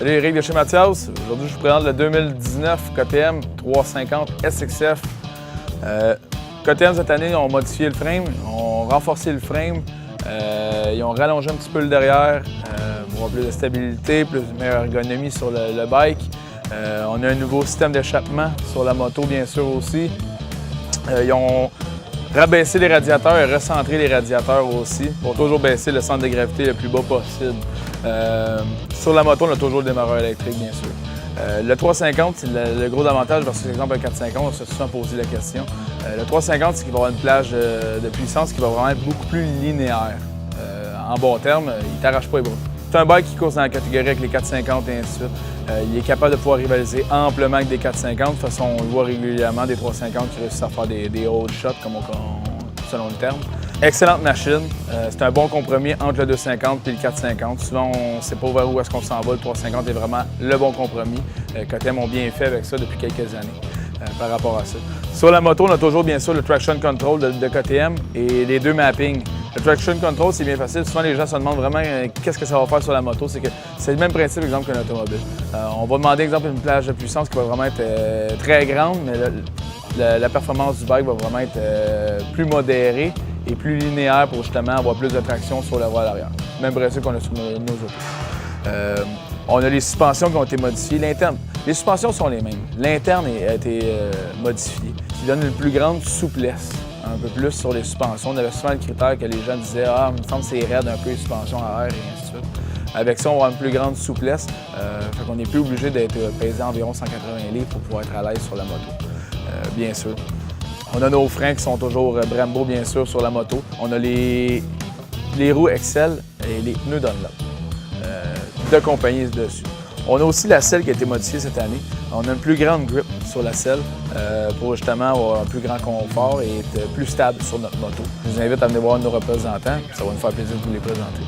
Salut Eric de chez Mathias. Aujourd'hui, je vous présente le 2019 KTM 350 SXF. KTM cette année, ils ont modifié le frame, ont renforcé le frame, ils ont rallongé un petit peu le derrière pour avoir plus de stabilité, plus de meilleure ergonomie sur le bike. On a un nouveau système d'échappement sur la moto, bien sûr aussi. Ils ont rabaissé les radiateurs et recentré les radiateurs aussi pour toujours baisser le centre de gravité le plus bas possible. Sur la moto, on a toujours le démarreur électrique, bien sûr. Le 350, c'est le gros avantage versus exemple un 450, on s'est souvent posé la question. Le 350, c'est qu'il va avoir une plage de puissance qui va vraiment être beaucoup plus linéaire. En bon terme, il ne t'arrache pas les bras. C'est un bike qui course dans la catégorie avec les 450 et ainsi de suite. Il est capable de pouvoir rivaliser amplement avec des 450. De toute façon, on le voit régulièrement, des 350 qui réussissent à faire des hold shots, selon le terme. Excellente machine. C'est un bon compromis entre le 250 et le 450. Souvent, on ne sait pas vers où est-ce qu'on s'en va. Le 350 est vraiment le bon compromis. KTM ont bien fait avec ça depuis quelques années par rapport à ça. Sur la moto, on a toujours bien sûr le traction control de KTM et les deux mappings. Le traction control, c'est bien facile. Souvent, les gens se demandent vraiment qu'est-ce que ça va faire sur la moto. C'est le même principe, exemple, qu'un automobile. On va demander, exemple, une plage de puissance qui va vraiment être très grande, mais la performance du bike va vraiment être plus modérée et plus linéaire pour justement avoir plus de traction sur la voie à l'arrière. Même principe qu'on a sur nos autos. On a les suspensions qui ont été modifiées. L'interne, les suspensions sont les mêmes. L'interne a été modifié, qui donne une plus grande souplesse. Un peu plus sur les suspensions. On avait souvent le critère que les gens disaient « Ah, il me semble que c'est raide un peu les suspensions à air » et ainsi de suite. Avec ça, on va avoir une plus grande souplesse. Fait qu'on n'est plus obligé d'être pesé environ 180 livres pour pouvoir être à l'aise sur la moto, bien sûr. On a nos freins qui sont toujours Brembo, bien sûr, sur la moto. On a les roues Excel et les pneus Dunlop de compagnie dessus. On a aussi la selle qui a été modifiée cette année. On a une plus grande grip sur la selle pour justement avoir un plus grand confort et être plus stable sur notre moto. Je vous invite à venir voir nos représentants. Ça va nous faire plaisir de vous les présenter.